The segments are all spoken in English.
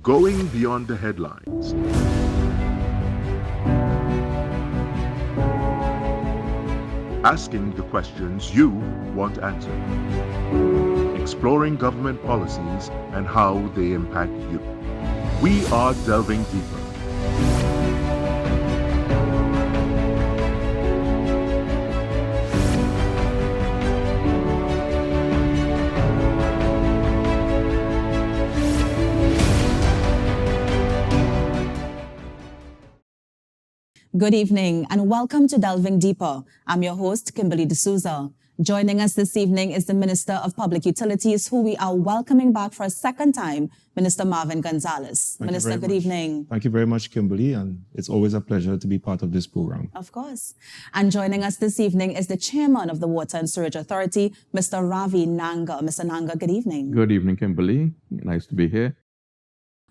Going beyond the headlines. Asking the questions you want answered. Exploring government policies and how they impact you. We are delving deeper. Good evening and welcome to Delving Deeper. I'm your host, Kimberly D'Souza. Joining us this evening is the Minister of Public Utilities, who we are welcoming back for a second time, Minister Marvin Gonzales. Minister, good evening. Thank you very much, Kimberly, and it's always a pleasure to be part of this program. Of course. And joining us this evening is the Chairman of the Water and Sewerage Authority, Mr. Ravi Nanga. Mr. Nanga, good evening. Good evening, Kimberly. Nice to be here.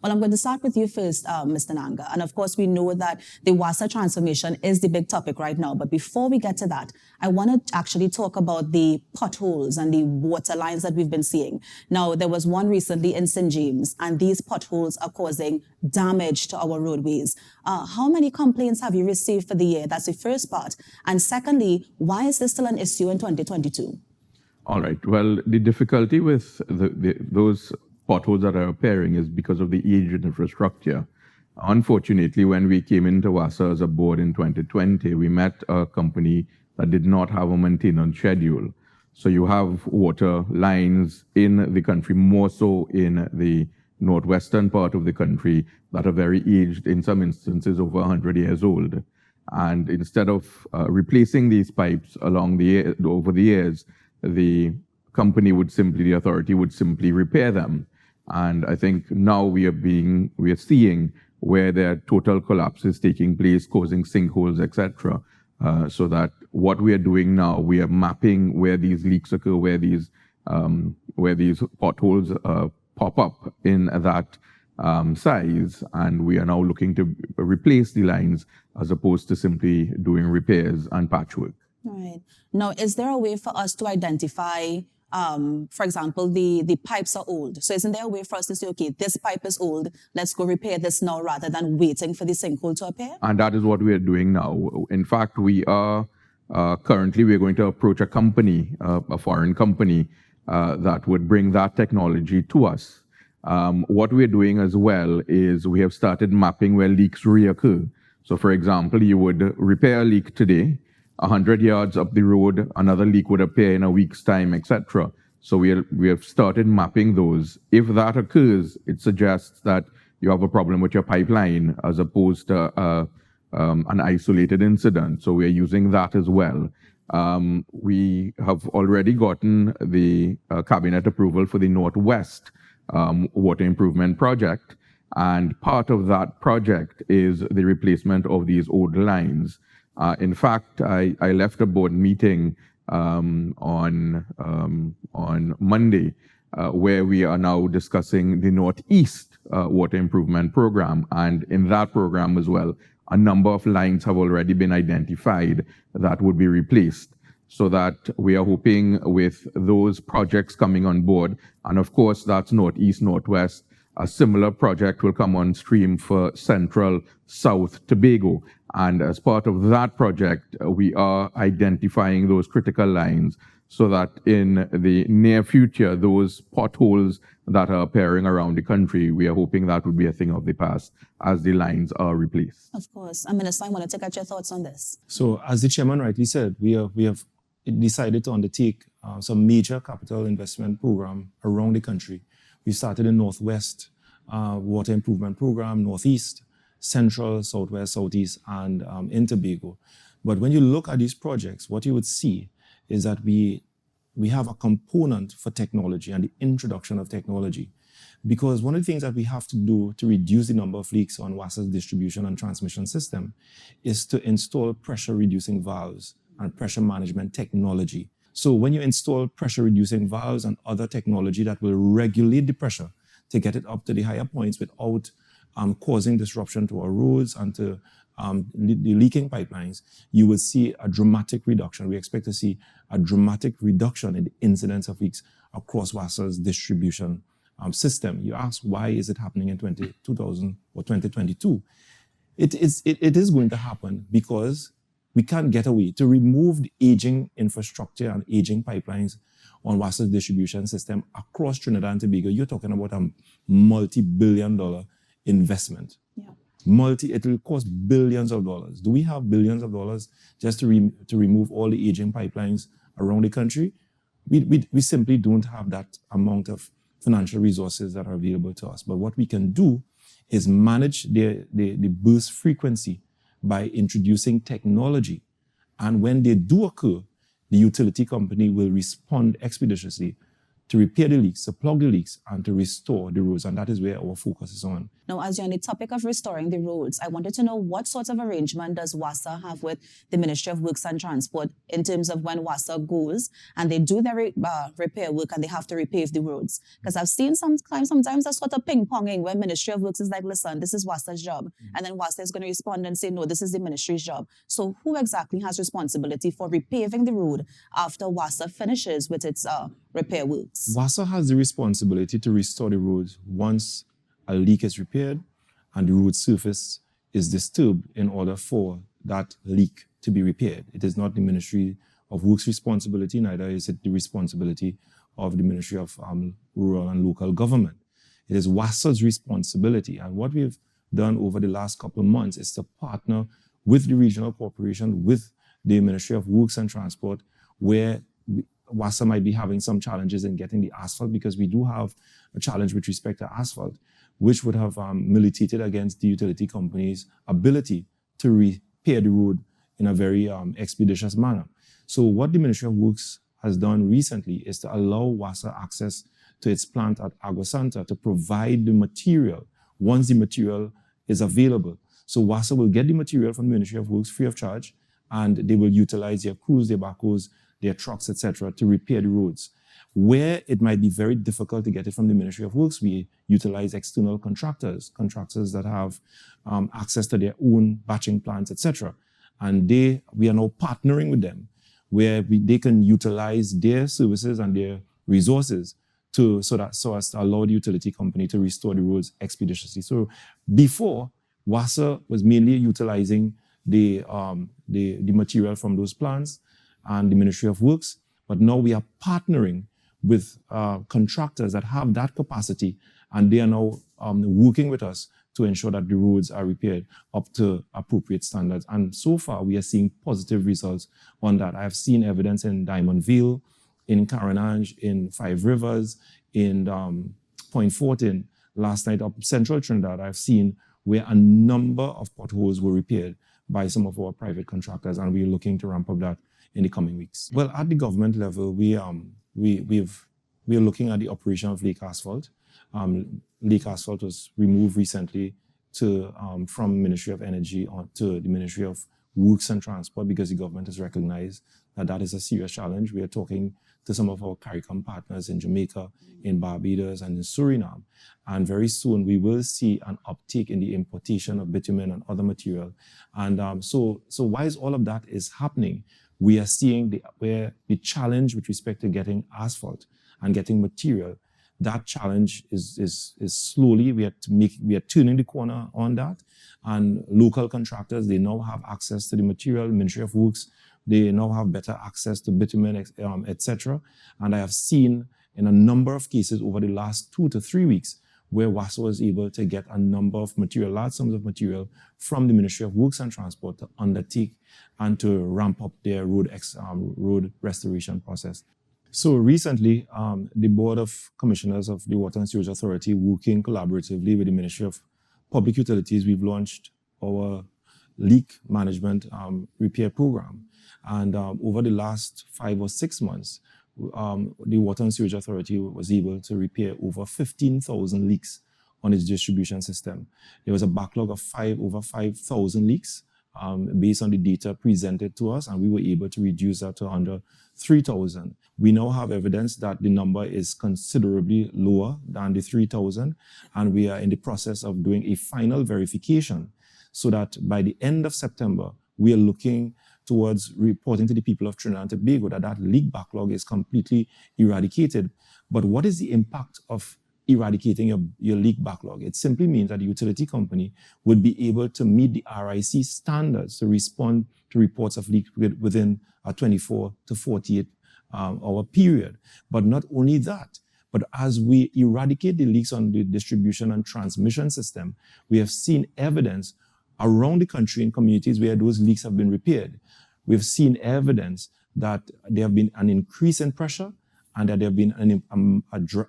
Well, I'm going to start with you first, Mr. Nanga. And of course, we know that the WASA transformation is the big topic right now. But before we get to that, I want to actually talk about the potholes and the water lines that we've been seeing. Now, there was one recently in St. James, and these potholes are causing damage to our roadways. How many complaints have you received for the year? That's the first part. And secondly, why is this still an issue in 2022? All right. Well, the difficulty with those potholes that are appearing is because of the aged infrastructure. Unfortunately, when we came into WASA as a board in 2020, we met a company that did not have a maintenance schedule. So you have water lines in the country, more so in the northwestern part of the country, that are very aged, in some instances over 100 years old. And instead of replacing these pipes over the years, the authority would simply repair them. And I think now we are seeing where their total collapse is taking place, causing sinkholes, etc. So that what we are doing now, we are mapping where these leaks occur, where these potholes pop up in that size, and we are now looking to replace the lines as opposed to simply doing repairs and patchwork. Right. Now, is there a way for us to identify, for example, the pipes are old? So isn't there a way for us to say, okay, this pipe is old, let's go repair this now rather than waiting for the sinkhole to appear? And that is what we are doing now. In fact, we are currently going to approach a company, a foreign company, that would bring that technology to us. What we're doing as well is we have started mapping where leaks reoccur. So for example, you would repair a leak today, 100 yards up the road, another leak would appear in a week's time, etc. So we have started mapping those. If that occurs, it suggests that you have a problem with your pipeline as opposed to an isolated incident. So we are using that as well. We have already gotten the cabinet approval for the Northwest water improvement project. And part of that project is the replacement of these old lines. In fact, I left a board meeting on Monday where we are now discussing the Northeast water improvement program. And in that program as well, a number of lines have already been identified that would be replaced. So that we are hoping with those projects coming on board, and of course that's Northeast, Northwest, a similar project will come on stream for Central, South Tobago. And as part of that project, we are identifying those critical lines so that in the near future, those potholes that are appearing around the country, we are hoping that would be a thing of the past as the lines are replaced. Of course. Minister, I want to get your thoughts on this. So as the chairman rightly said, we have decided to undertake some major capital investment program around the country. We started in Northwest water improvement program, Northeast, Central, Southwest, Southeast, and in Tobago. But when you look at these projects, what you would see is that we have a component for technology and the introduction of technology. Because one of the things that we have to do to reduce the number of leaks on WASA's distribution and transmission system is to install pressure reducing valves and pressure management technology. So when you install pressure reducing valves and other technology that will regulate the pressure to get it up to the higher points without causing disruption to our roads and to the leaking pipelines, you will see a dramatic reduction. We expect to see a dramatic reduction in the incidence of leaks across WASA's distribution system. You ask, why is it happening in 2000 or 2022? It is going to happen because we can't get away. To remove the aging infrastructure and aging pipelines on WASA's distribution system across Trinidad and Tobago, you're talking about a multi-billion-dollar investment. Yeah. It will cost billions of dollars. Do we have billions of dollars just to remove all the aging pipelines around the country? We simply don't have that amount of financial resources that are available to us. But what we can do is manage the burst frequency by introducing technology. And when they do occur, the utility company will respond expeditiously to repair the leaks, to plug the leaks, and to restore the roads. And that is where our focus is on. Now, as you're on the topic of restoring the roads, I wanted to know what sort of arrangement does WASA have with the Ministry of Works and Transport in terms of when WASA goes and they do their repair work and they have to repave the roads? Because I've seen sometimes a sort of ping-ponging where Ministry of Works is like, listen, this is WASA's job. And then WASA is going to respond and say, no, this is the ministry's job. So who exactly has responsibility for repaving the road after WASA finishes with its repair works? WASA has the responsibility to restore the roads once a leak is repaired and the road surface is disturbed in order for that leak to be repaired. It is not the Ministry of Works' responsibility, neither is it the responsibility of the Ministry of Rural and Local Government. It is WASA's responsibility. And what we've done over the last couple of months is to partner with the regional corporation, with the Ministry of Works and Transport, where WASA might be having some challenges in getting the asphalt, because we do have a challenge with respect to asphalt, which would have militated against the utility company's ability to repair the road in a very expeditious manner. So what the Ministry of Works has done recently is to allow WASA access to its plant at Agua Santa to provide the material once the material is available. So WASA will get the material from the Ministry of Works free of charge, and they will utilize their crews, their backhoes, their trucks, etc., to repair the roads. Where it might be very difficult to get it from the Ministry of Works, we utilize external contractors that have access to their own batching plants, etc. And we are now partnering with them, where they can utilize their services and their resources so as to allow the utility company to restore the roads expeditiously. So before, WASA was mainly utilizing the material from those plants and the Ministry of Works, but now we are partnering with contractors that have that capacity, and they are now working with us to ensure that the roads are repaired up to appropriate standards. And so far, we are seeing positive results on that. I have seen evidence in Diamond Vale, in Carenage, in Five Rivers, in Point Fortin. Last night up Central Trinidad, I've seen where a number of potholes were repaired by some of our private contractors, and we're looking to ramp up that in the coming weeks. Well, at the government level, we are looking at the operation of Lake Asphalt. Lake Asphalt was removed recently from Ministry of Energy to the Ministry of Works and Transport, because the government has recognized that is a serious challenge. We are talking to some of our CARICOM partners in Jamaica, in Barbados, and in Suriname. And very soon we will see an uptick in the importation of bitumen and other material. And so while all of that is happening, we are seeing where the challenge with respect to getting asphalt and getting material, that challenge is slowly, we are turning the corner on that. And local contractors, they now have access to the material. Ministry of Works, they now have better access to bitumen, etc. And I have seen in a number of cases over the last 2 to 3 weeks where WASA was able to get a number of material, large sums of material from the Ministry of Works and Transport to undertake and to ramp up their road restoration process. So recently, the Board of Commissioners of the Water and Sewerage Authority, working collaboratively with the Ministry of Public Utilities, we've launched our leak management repair program. And over the last 5 or 6 months, the Water and Sewerage Authority was able to repair over 15,000 leaks on its distribution system. There was a backlog of over 5,000 leaks based on the data presented to us, and we were able to reduce that to under 3,000. We now have evidence that the number is considerably lower than the 3,000, and we are in the process of doing a final verification so that by the end of September, we are looking towards reporting to the people of Trinidad and Tobago that leak backlog is completely eradicated. But what is the impact of eradicating your leak backlog. It simply means that the utility company would be able to meet the RIC standards to respond to reports of leaks within a 24 to 48 hour period. But not only that, but as we eradicate the leaks on the distribution and transmission system, we have seen evidence around the country in communities where those leaks have been repaired. We've seen evidence that there have been an increase in pressure and that there have been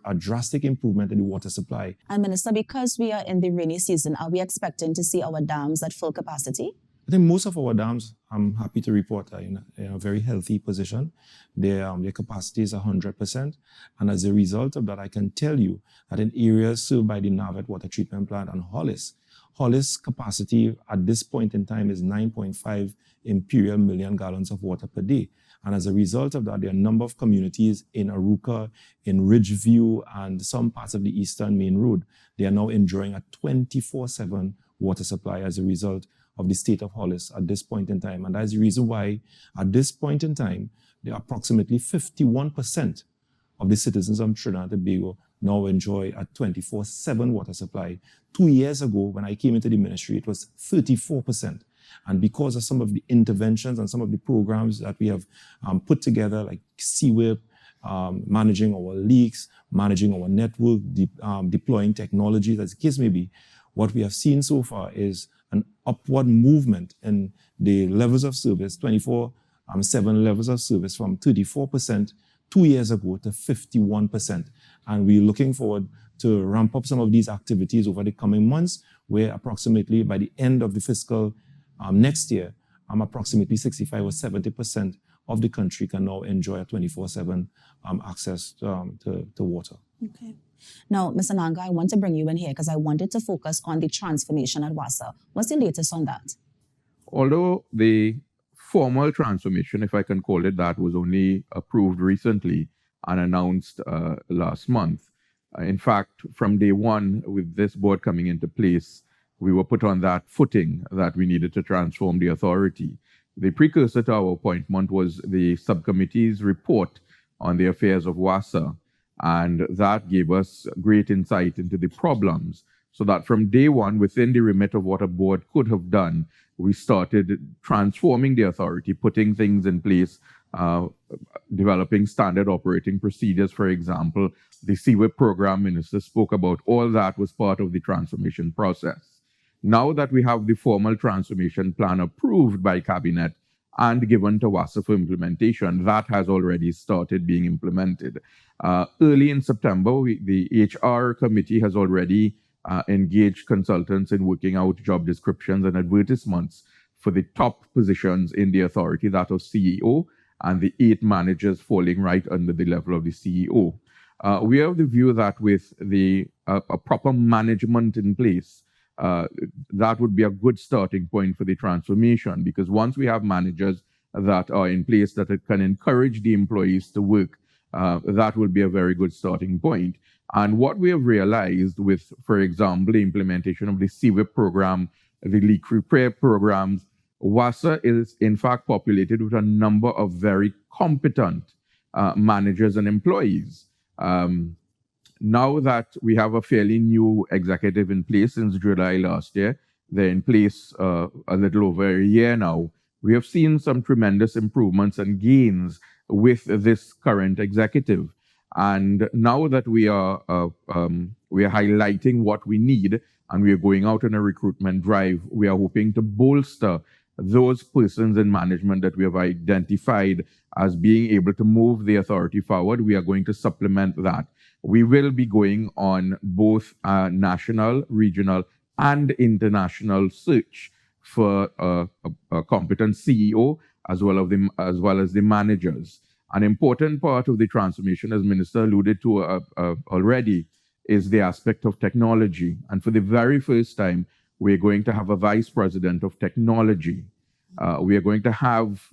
a drastic improvement in the water supply. And Minister, because we are in the rainy season, are we expecting to see our dams at full capacity? I think most of our dams, I'm happy to report, are in a very healthy position. Their capacity is 100%. And as a result of that, I can tell you that in areas served by the Navet Water Treatment Plant and Hollis capacity at this point in time is 9.5 imperial million gallons of water per day. And as a result of that, there are a number of communities in Aruka, in Ridgeview, and some parts of the Eastern Main Road. They are now enjoying a 24/7 water supply as a result of the state of Hollis at this point in time. And that's the reason why, at this point in time, there are approximately 51% of the citizens of Trinidad and Tobago now enjoy a 24/7 water supply. 2 years ago, when I came into the ministry, it was 34%. And because of some of the interventions and some of the programs that we have put together, like CWIP, managing our leaks, managing our network, deploying technology, as the case may be, what we have seen so far is an upward movement in the levels of service, 24/7 levels of service, from 34% 2 years ago to 51%. And we're looking forward to ramp up some of these activities over the coming months, where approximately by the end of the fiscal next year, approximately 65 or 70% of the country can now enjoy a 24/7 access to water. Okay. Now, Mr. Nanga, I want to bring you in here because I wanted to focus on the transformation at WASA. What's the latest on that? Although the formal transformation, if I can call it that, was only approved recently and announced last month. In fact, from day one, with this board coming into place, we were put on that footing that we needed to transform the authority. The precursor to our appointment was the subcommittee's report on the affairs of WASA, and that gave us great insight into the problems, so that from day one, within the remit of what a board could have done, we started transforming the authority, putting things in place, developing standard operating procedures, for example. The CWIP program Minister spoke about, all that was part of the transformation process. Now that we have the formal transformation plan approved by Cabinet and given to WASA for implementation, that has already started being implemented. Early in September, the HR committee has already engaged consultants in working out job descriptions and advertisements for the top positions in the authority, that of CEO, and the 8 managers falling right under the level of the CEO. We have the view that with a proper management in place, that would be a good starting point for the transformation, because once we have managers that are in place that can encourage the employees to work, that will be a very good starting point. And what we have realized with, for example, the implementation of the CWIP program, the leak repair programs, WASA is in fact populated with a number of very competent managers and employees. Now that we have a fairly new executive in place since July last year, they're in place a little over a year now, we have seen some tremendous improvements and gains with this current executive. And now that we are highlighting what we need and we are going out on a recruitment drive, we are hoping to bolster those persons in management that we have identified as being able to move the authority forward. We are going to supplement that. We will be going on both a national, regional, and international search for a competent CEO as well as the managers. An important part of the transformation, as Minister alluded to already, is the aspect of technology. And for the very first time, we're going to have a vice president of technology. We are going to have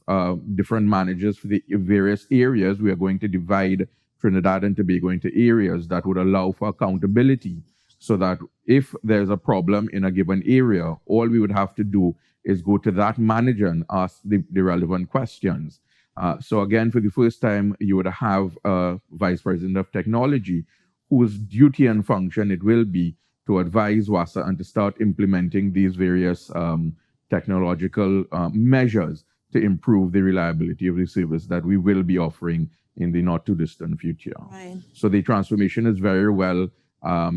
different managers for the various areas. We are going to divide Trinidad and Tobago into areas that would allow for accountability, so that if there's a problem in a given area, all we would have to do is go to that manager and ask the relevant questions. So again, for the first time, you would have a vice president of technology whose duty and function it will be to advise WASA and to start implementing these various technological measures to improve the reliability of the service that we will be offering in the not too distant future. Right. So the transformation is very well,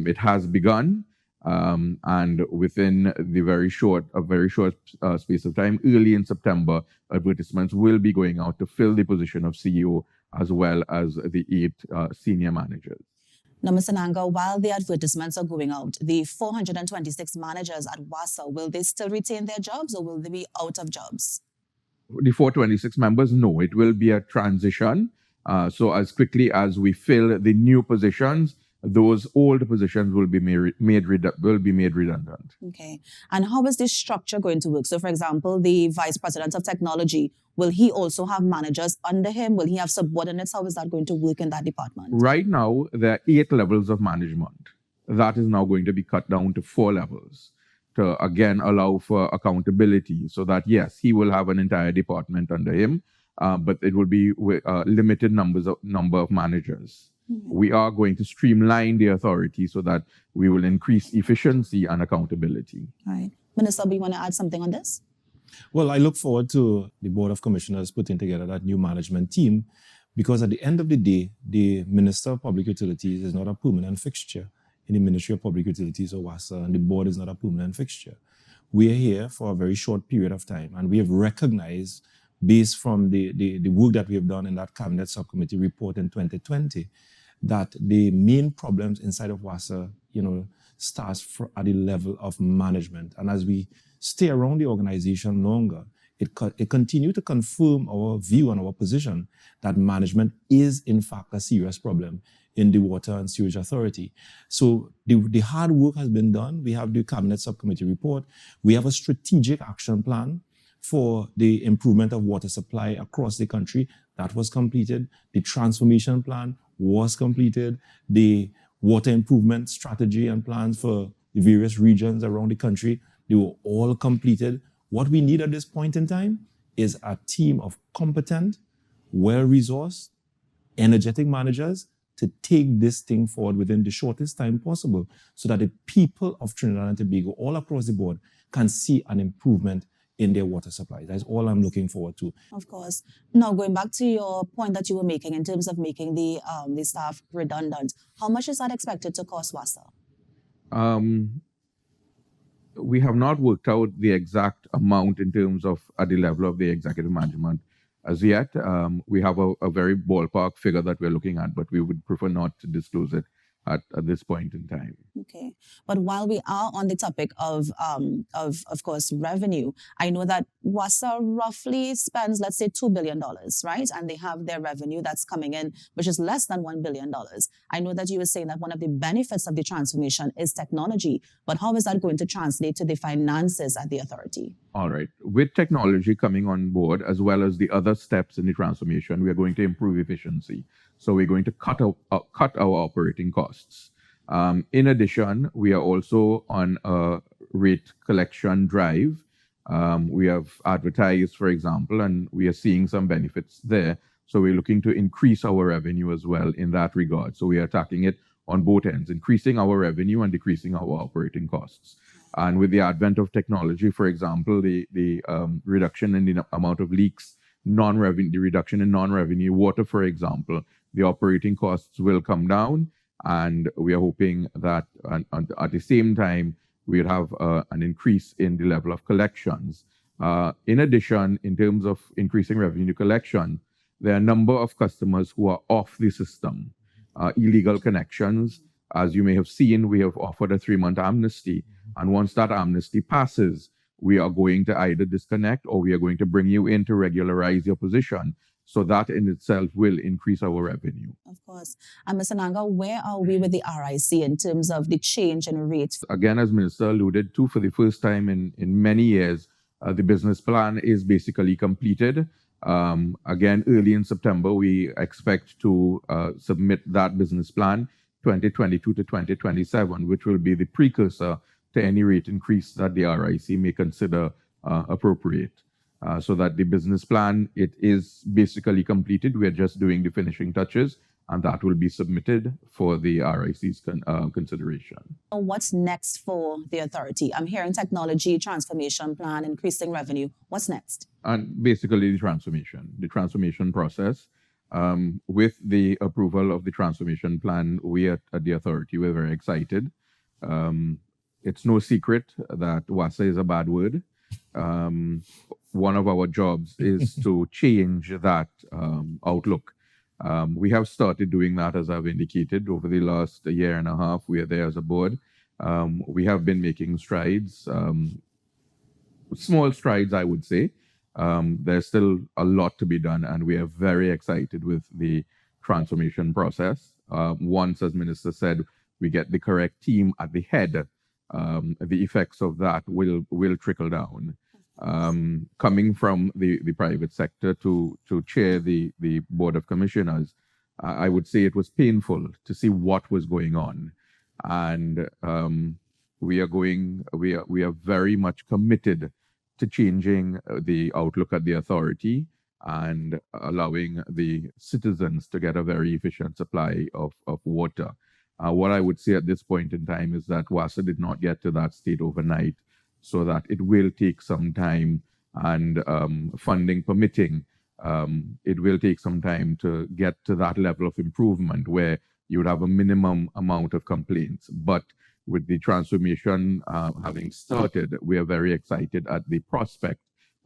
it has begun, and within the very short space of time, early in September, advertisements will be going out to fill the position of CEO as well as the 8 senior managers. Now, Mr. Nanga, while the advertisements are going out, the 426 managers at WASA, will they still retain their jobs or will they be out of jobs? The 426 members, no, it will be a transition. So as quickly as we fill the new positions, those old positions will be made redundant. Okay. And how is this structure going to work? So, for example, the Vice President of Technology, will he also have managers under him? Will he have subordinates? How is that going to work in that department? Right now, there are 8 levels of management. That is now going to be cut down to 4 levels to, again, allow for accountability so that, yes, he will have an entire department under him, but it will be a limited number of managers. We are going to streamline the authority so that we will increase efficiency and accountability. Right. Minister, do you want to add something on this? Well, I look forward to the Board of Commissioners putting together that new management team, because at the end of the day, the Minister of Public Utilities is not a permanent fixture in the Ministry of Public Utilities or WASA, and the board is not a permanent fixture. We are here for a very short period of time, and we have recognized, based from the work that we have done in that Cabinet Subcommittee report in 2020, that the main problems inside of WASA, starts at the level of management. And as we stay around the organization longer, it continues to confirm our view and our position that management is, in fact, a serious problem in the Water and Sewage Authority. So the hard work has been done. We have the Cabinet Subcommittee report. We have a strategic action plan for the improvement of water supply across the country. That was completed. The transformation plan was completed. The water improvement strategy and plans for the various regions around the country, they were all completed. What we need at this point in time is a team of competent, well-resourced, energetic managers to take this thing forward within the shortest time possible so that the people of Trinidad and Tobago all across the board can see an improvement in their water supply. That's all I'm looking forward to. Of course. Now, going back to your point that you were making in terms of making the staff redundant, how much is that expected to cost WASA? We have not worked out the exact amount in terms of at the level of the executive management as yet. We have a very ballpark figure that we're looking at, but we would prefer not to disclose it at this point in time. Okay. But while we are on the topic of course, revenue, I know that WASA roughly spends, let's say, $2 billion, right? And they have their revenue that's coming in, which is less than $1 billion. I know that you were saying that one of the benefits of the transformation is technology, but how is that going to translate to the finances at the authority? All right. With technology coming on board, as well as the other steps in the transformation, we are going to improve efficiency. So we're going to cut our operating costs. In addition, we are also on a rate collection drive. We have advertised, for example, and we are seeing some benefits there. So we're looking to increase our revenue as well in that regard. So we are attacking it on both ends, increasing our revenue and decreasing our operating costs. And with the advent of technology, for example, the reduction in the amount of leaks, the reduction in non-revenue water, for example, the operating costs will come down, and we are hoping that at the same time, we'll have an increase in the level of collections. In addition, in terms of increasing revenue collection, there are a number of customers who are off the system, illegal connections. As you may have seen, we have offered a 3-month amnesty, and once that amnesty passes, we are going to either disconnect or we are going to bring you in to regularize your position. So that in itself will increase our revenue. Of course. And Mr. Nanga, where are we with the RIC in terms of the change in rates? Again, as Minister alluded to, for the first time in many years, the business plan is basically completed. Again, early in September, we expect to submit that business plan 2022 to 2027, which will be the precursor to any rate increase that the RIC may consider appropriate. So that the business plan, it is basically completed. We are just doing the finishing touches, and that will be submitted for the RIC's consideration. What's next for the authority? I'm hearing technology, transformation plan, increasing revenue. What's next? And basically the transformation process. With the approval of the transformation plan, we at the authority were very excited. It's no secret that WASA is a bad word. One of our jobs is to change that outlook. We have started doing that, as I've indicated, over the last year and a half. We are there as a board. We have been making strides, small strides, I would say. There's still a lot to be done, and we are very excited with the transformation process. Once, as Minister said, we get the correct team at the head, the effects of that will trickle down. Coming from the private sector to chair the Board of Commissioners, I would say it was painful to see what was going on. And we are very much committed to changing the outlook at the authority and allowing the citizens to get a very efficient supply of water. What I would say at this point in time is that WASA did not get to that state overnight, so that it will take some time, and funding permitting, it will take some time to get to that level of improvement where you would have a minimum amount of complaints. But with the transformation having started, we are very excited at the prospect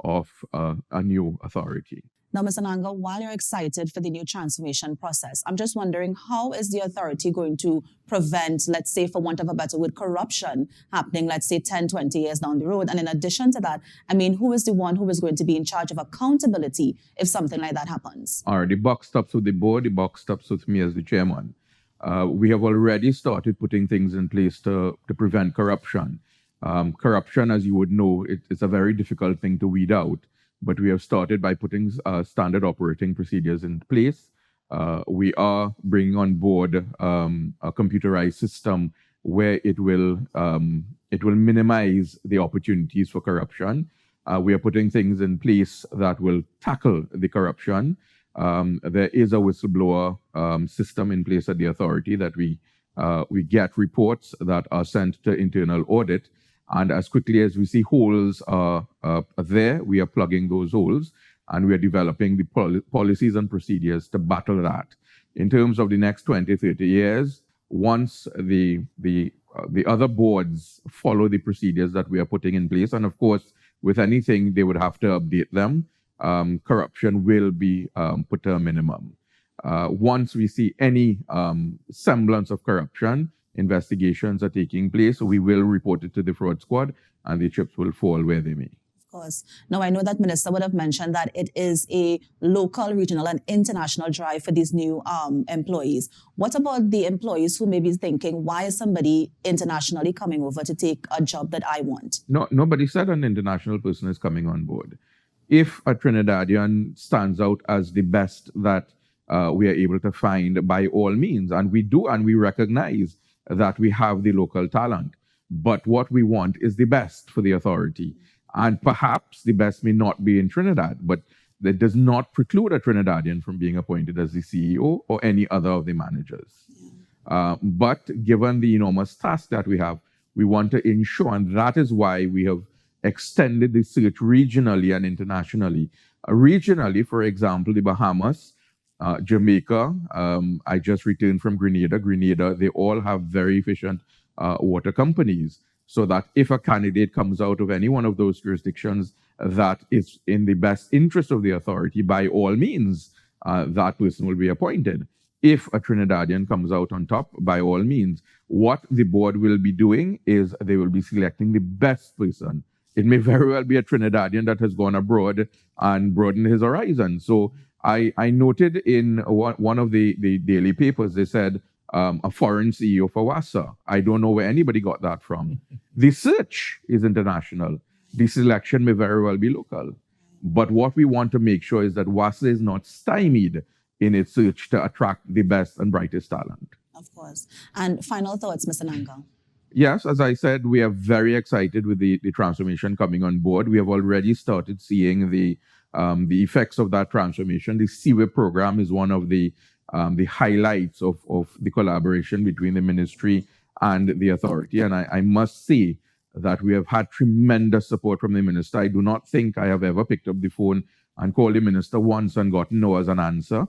of a new authority. Now, Mr. Nanga, while you're excited for the new transformation process, I'm just wondering, how is the authority going to prevent, let's say, for want of a better word, corruption happening, let's say, 10, 20 years down the road? And in addition to that, I mean, who is the one who is going to be in charge of accountability if something like that happens? All right, the buck stops with the board, the buck stops with me as the chairman. We have already started putting things in place to prevent corruption. Corruption, as you would know, it's a very difficult thing to weed out. But we have started by putting standard operating procedures in place. We are bringing on board a computerized system where it will minimize the opportunities for corruption. We are putting things in place that will tackle the corruption. There is a whistleblower system in place at the authority that we get reports that are sent to internal audit. And as quickly as we see holes there, we are plugging those holes, and we are developing the policies and procedures to battle that. In terms of the next 20, 30 years, once the other boards follow the procedures that we are putting in place, and of course, with anything, they would have to update them, corruption will be put to a minimum. Once we see any semblance of corruption, investigations are taking place, so we will report it to the fraud squad, and the chips will fall where they may. Of course. Now, I know that Minister would have mentioned that it is a local, regional, and international drive for these new employees. What about the employees who may be thinking, why is somebody internationally coming over to take a job that I want? No, nobody said an international person is coming on board. If a Trinidadian stands out as the best that we are able to find, by all means, and we do, and we recognize that we have the local talent. But what we want is the best for the authority. And perhaps the best may not be in Trinidad, but that does not preclude a Trinidadian from being appointed as the CEO or any other of the managers. But given the enormous task that we have, we want to ensure, and that is why we have extended the search regionally and internationally. Regionally, for example, the Bahamas, Jamaica, I just returned from Grenada, they all have very efficient water companies, so that if a candidate comes out of any one of those jurisdictions that is in the best interest of the authority, by all means, that person will be appointed. If a Trinidadian comes out on top, by all means, what the board will be doing is they will be selecting the best person. It may very well be a Trinidadian that has gone abroad and broadened his horizon. So I noted in one of the daily papers, they said a foreign CEO for WASA. I don't know where anybody got that from. The search is international. The selection may very well be local. But what we want to make sure is that WASA is not stymied in its search to attract the best and brightest talent. Of course. And final thoughts, Mr. Nanga? Yes, as I said, we are very excited with the transformation coming on board. We have already started seeing the effects of that transformation. The Sewerage program is one of the the highlights of the collaboration between the ministry and the authority. And I must say that we have had tremendous support from the minister. I do not think I have ever picked up the phone and called the minister once and gotten no as an answer.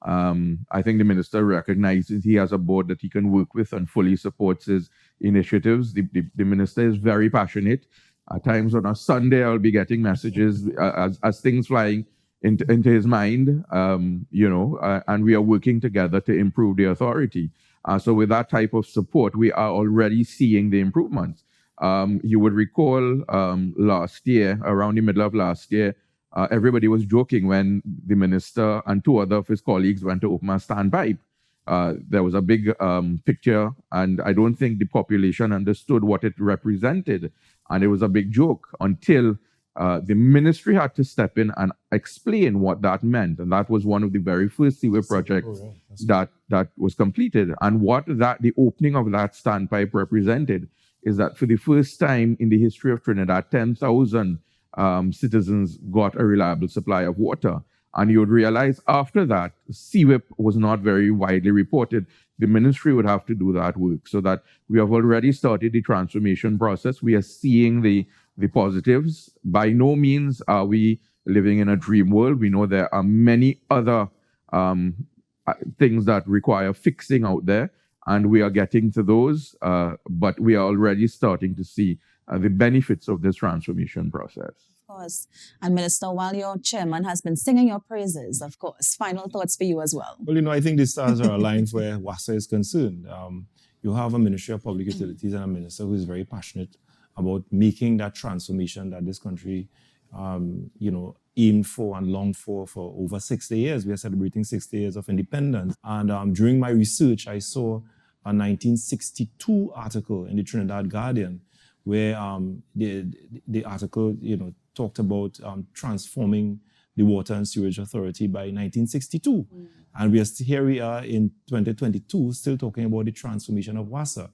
I think the minister recognizes he has a board that he can work with and fully supports his initiatives. The minister is very passionate. At times on a Sunday, I'll be getting messages as things flying into his mind, and we are working together to improve the authority. So with that type of support, we are already seeing the improvements. You would recall last year, around the middle of last year, everybody was joking when the minister and two other of his colleagues went to open a standpipe. There was a big picture, and I don't think the population understood what it represented. And it was a big joke until the ministry had to step in and explain what that meant. And that was one of the very first sewer projects that was completed. And what the opening of that standpipe represented is that for the first time in the history of Trinidad, 10,000 citizens got a reliable supply of water. And you would realize after that, CWIP was not very widely reported. The ministry would have to do that work, so that we have already started the transformation process. We are seeing the positives. By no means are we living in a dream world. We know there are many other things that require fixing out there, and we are getting to those, but we are already starting to see the benefits of this transformation process. Of course. And Minister, while your chairman has been singing your praises, of course, final thoughts for you as well. Well, I think the stars are aligned where WASA is concerned. You have a Ministry of Public Utilities and a minister who is very passionate about making that transformation that this country, aimed for and longed for over 60 years. We are celebrating 60 years of independence. And during my research, I saw a 1962 article in the Trinidad Guardian where the article, talked about transforming the Water and Sewerage Authority by 1962. And here we are in 2022, still talking about the transformation of WASA.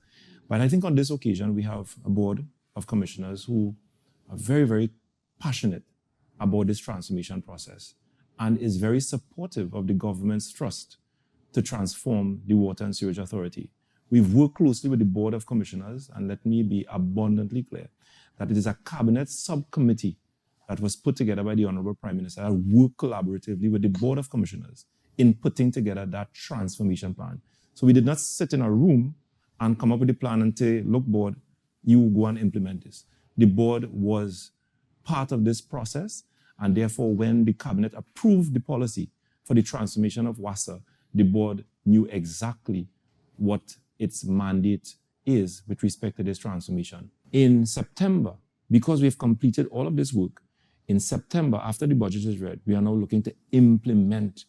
But I think on this occasion, we have a board of commissioners who are very, very passionate about this transformation process and is very supportive of the government's thrust to transform the Water and Sewerage Authority. We've worked closely with the Board of Commissioners, and let me be abundantly clear that it is a cabinet subcommittee that was put together by the Honorable Prime Minister that worked collaboratively with the Board of Commissioners in putting together that transformation plan. So we did not sit in a room and come up with a plan and say, look, board, you go and implement this. The board was part of this process, and therefore when the cabinet approved the policy for the transformation of WASA, the board knew exactly what its mandate is with respect to this transformation. In September, because we've completed all of this work, in September, after the budget is read, we are now looking to implement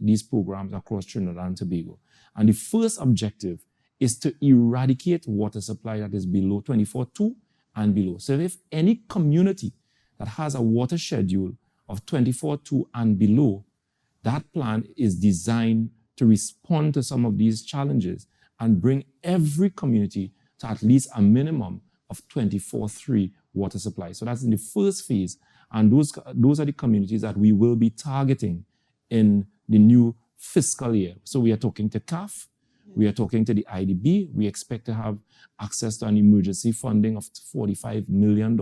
these programs across Trinidad and Tobago. And the first objective is to eradicate water supply that is below 24.2 and below. So if any community that has a water schedule of 24.2 and below, that plan is designed to respond to some of these challenges and bring every community to at least a minimum of 24.3 water supply. So that's in the first phase. And those are the communities that we will be targeting in the new fiscal year. So we are talking to CAF, we are talking to the IDB. We expect to have access to an emergency funding of $45 million.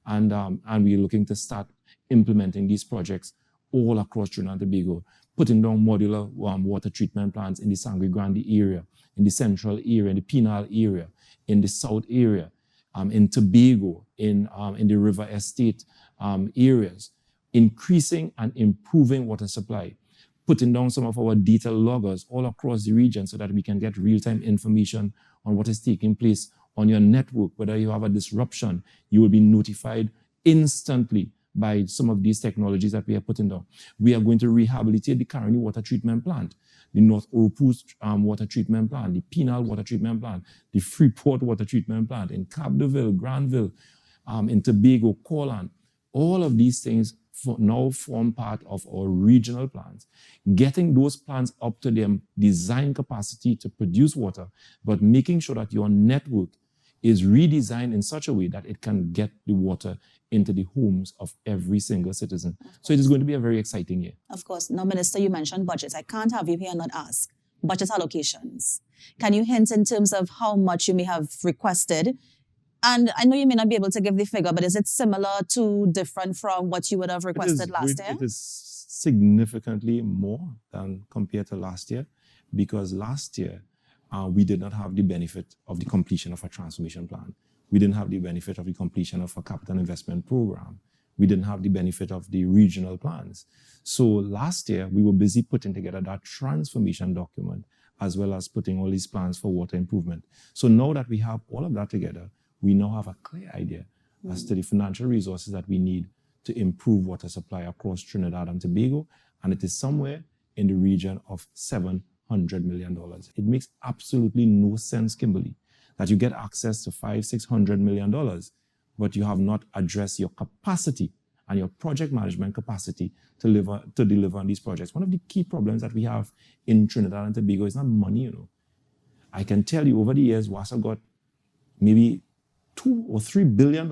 And we're looking to start implementing these projects all across Trinidad and Tobago, putting down modular water treatment plants in the Sangre Grande area, in the central area, in the Penal area, in the south area, in Tobago, in the River Estate areas, increasing and improving water supply, putting down some of our data loggers all across the region so that we can get real-time information on what is taking place on your network. Whether you have a disruption, you will be notified instantly by some of these technologies that we are putting down. We are going to rehabilitate the Caroni water treatment plant, the North Oropus water treatment plant, the Penal water treatment plant, the Freeport water treatment plant, in Cabdeville, Granville, in Tobago, Corland. All of these things now form part of our regional plans. Getting those plants up to their design capacity to produce water, but making sure that your network is redesigned in such a way that it can get the water into the homes of every single citizen. So it is going to be a very exciting year. Of course. Now, Minister, you mentioned budgets. I can't have you here and not ask. Budget allocations. Can you hint in terms of how much you may have requested? And I know you may not be able to give the figure, but is it similar to different from what you would have requested last year? It is significantly more than compared to last year, because last year we did not have the benefit of the completion of a transformation plan. We didn't have the benefit of the completion of a capital investment program. We didn't have the benefit of the regional plans. So last year, we were busy putting together that transformation document, as well as putting all these plans for water improvement. So now that we have all of that together, we now have a clear idea as to the financial resources that we need to improve water supply across Trinidad and Tobago, and it is somewhere in the region of $700 million. It makes absolutely no sense, Kimberly, that you get access to $500-600 million, but you have not addressed your capacity and your project management capacity to deliver on these projects. One of the key problems that we have in Trinidad and Tobago is not money, I can tell you over the years, WASA got maybe $2 or $3 billion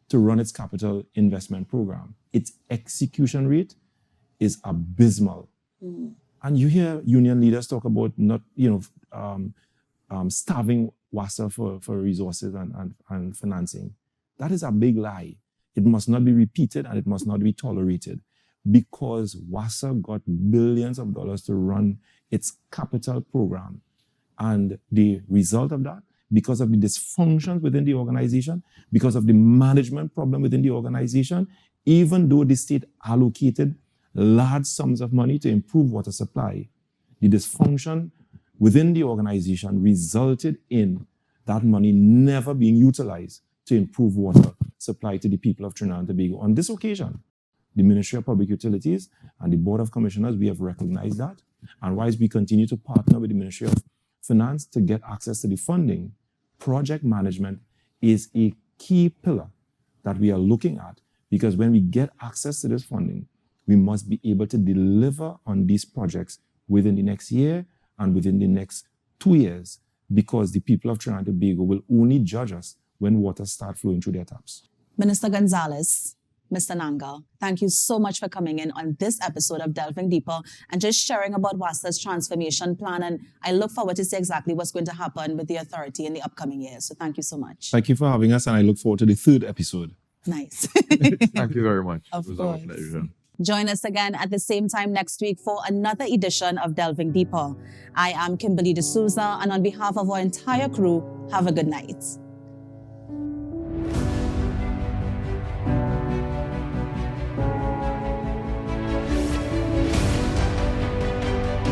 to run its capital investment program. Its execution rate is abysmal. And you hear union leaders talk about not, starving WASA for resources and financing. That is a big lie. It must not be repeated and it must not be tolerated, because WASA got billions of dollars to run its capital program. And the result of that, because of the dysfunctions within the organization, because of the management problem within the organization, even though the state allocated large sums of money to improve water supply, the dysfunction within the organization resulted in that money never being utilized to improve water supply to the people of Trinidad and Tobago. On this occasion, the Ministry of Public Utilities and the Board of Commissioners, we have recognized that. And whilst we continue to partner with the Ministry of Finance to get access to the funding, project management is a key pillar that we are looking at, because when we get access to this funding, we must be able to deliver on these projects within the next year and within the next 2 years, because the people of Trinidad and Tobago will only judge us when water starts flowing through their taps. Minister Gonzales, Mr. Nanga, thank you so much for coming in on this episode of Delving Deeper and just sharing about WASA's transformation plan. And I look forward to see exactly what's going to happen with the authority in the upcoming years. So thank you so much. Thank you for having us, and I look forward to the 3rd episode. Nice. Thank you very much. Of It was course. our pleasure. Join us again at the same time next week for another edition of Delving Deeper. I am Kimberly D'Souza, and on behalf of our entire crew, have a good night.